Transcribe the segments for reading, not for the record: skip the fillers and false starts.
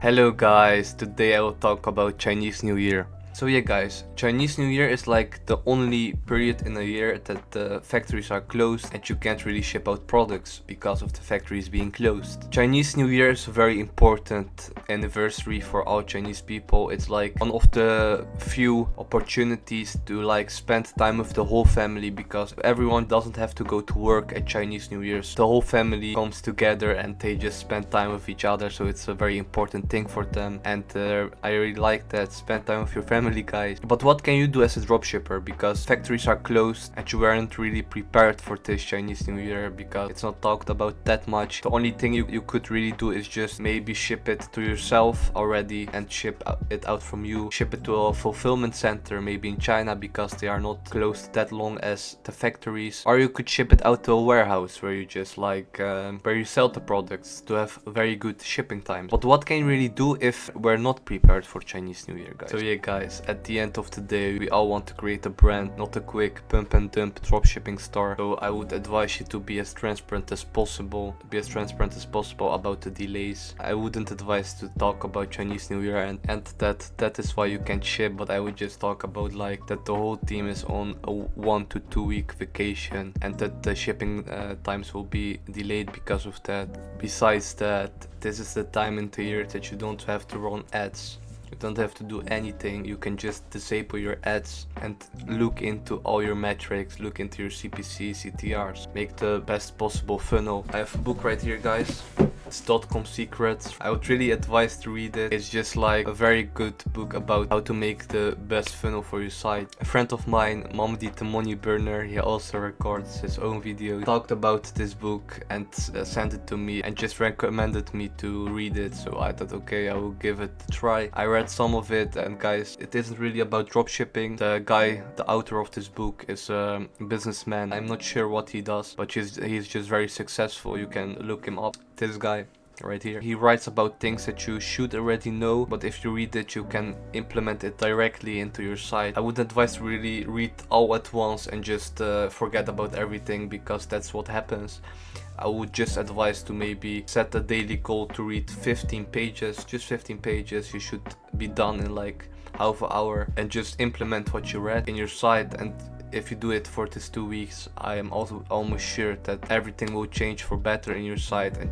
Hello guys, today I will talk about Chinese New Year. So yeah guys, Chinese New Year is like the only period in a year that the factories are closed and you can't really ship out products because of the factories being closed. Chinese New Year is a very important anniversary for all Chinese people. It's like one of the few opportunities to like spend time with the whole family because everyone doesn't have to go to work at Chinese New Year's. The whole family comes together and they just spend time with each other, so it's a very important thing for them, and I really like that. Spend time with your family, guys. But what can you do as a dropshipper, because factories are closed and you weren't really prepared for this Chinese New Year because it's not talked about that much. The only thing you could really do is just maybe ship it to yourself already and ship it out from you. Ship it to a fulfillment center, maybe in China, because they are not closed that long as the factories. Or you could ship it out to a warehouse where you just like where you sell the products to have very good shipping times. But what can you really do if we're not prepared for Chinese New Year, guys? So yeah guys, at the end of the day, we all want to create a brand, not a quick pump and dump dropshipping store. So I would advise you to be as transparent as possible. About the delays. I wouldn't advise to talk about Chinese New Year and that is why you can't ship, but I would just talk about like that the whole team is on a 1 to 2 week vacation and that the shipping times will be delayed because of that. Besides that, this is the time in the year that you don't have to run ads. You don't have to do anything. You can just disable your ads and look into all your metrics, look into your CPC, CTRs, make the best possible funnel. I have a book right here, guys. It's .com Secrets. I would really advise to read it. It's just like a very good book about how to make the best funnel for your site. A friend of mine, Mamdi the Money Burner, he also records his own videos, talked about this book and sent it to me and just recommended me to read it. So I thought, okay, I will give it a try. I read some of it, and guys, it isn't really about dropshipping. The guy, the author of this book, is a businessman. I'm not sure what he does, but he's just very successful. You can look him up. This guy right here, he writes about things that you should already know, but if you read it you can implement it directly into your site. I would advise to really read all at once and just forget about everything, because that's what happens. I would just advise to maybe set a daily goal to read 15 pages, just 15 pages. You should be done in like half an hour and just implement what you read in your site. And if you do it for these 2 weeks, I am also almost sure that everything will change for better in your site, and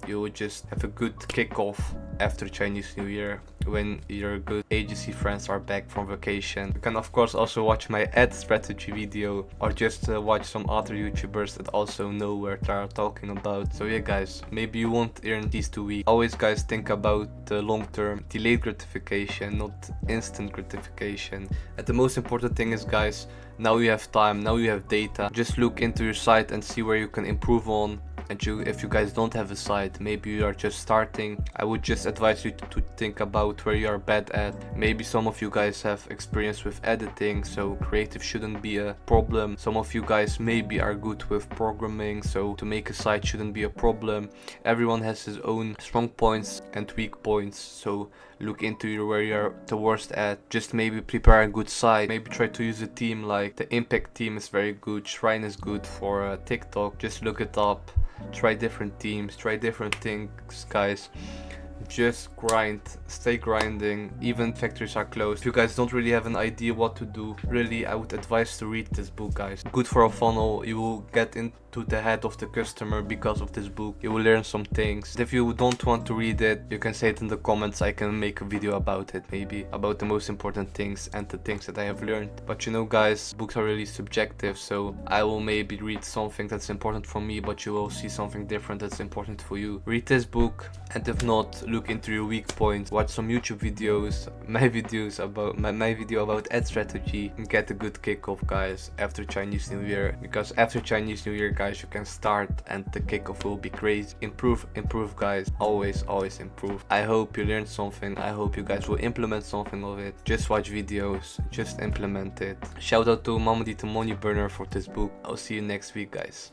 you will just have a good kickoff after Chinese New Year when your good agency friends are back from vacation. You can of course also watch my ad strategy video, or just watch some other YouTubers that also know what they are talking about. So yeah guys, maybe you won't earn these 2 weeks. Always guys, think about the long term, delayed gratification, not instant gratification. And the most important thing is, guys, now you have time, now you have data. Just look into your site and see where you can improve on. And if you guys don't have a site, maybe you are just starting, I would just advise you to think about where you are bad at. Maybe some of you guys have experience with editing, so creative shouldn't be a problem. Some of you guys maybe are good with programming, so to make a site shouldn't be a problem. Everyone has his own strong points and weak points, so look into where you're the worst at. Just maybe prepare a good site. Maybe try to use a team, like the Impact team is very good, Shrine is good for TikTok. Just look it up. Try different teams, try different things, guys. Just grind, stay grinding, even factories are closed. If you guys don't really have an idea what to do, really I would advise to read this book, guys. Good for a funnel. You will get into the head of the customer because of this book. You will learn some things. If you don't want to read it, you can say it in the comments. I can make a video about it, maybe about the most important things and the things that I have learned. But you know guys, books are really subjective, so I will maybe read something that's important for me, but you will see something different that's important for you. Read this book, and if not, look into your weak points, watch some YouTube videos, my video about ad strategy, and get a good kickoff, guys, after Chinese New Year. Because after Chinese New Year, guys, you can start and the kickoff will be crazy. Improve guys, always improve. I hope you learned something. I hope you guys will implement something of it. Just watch videos, just implement it. Shout out to Mamdi the Money Burner for this book. I'll see you next week, guys.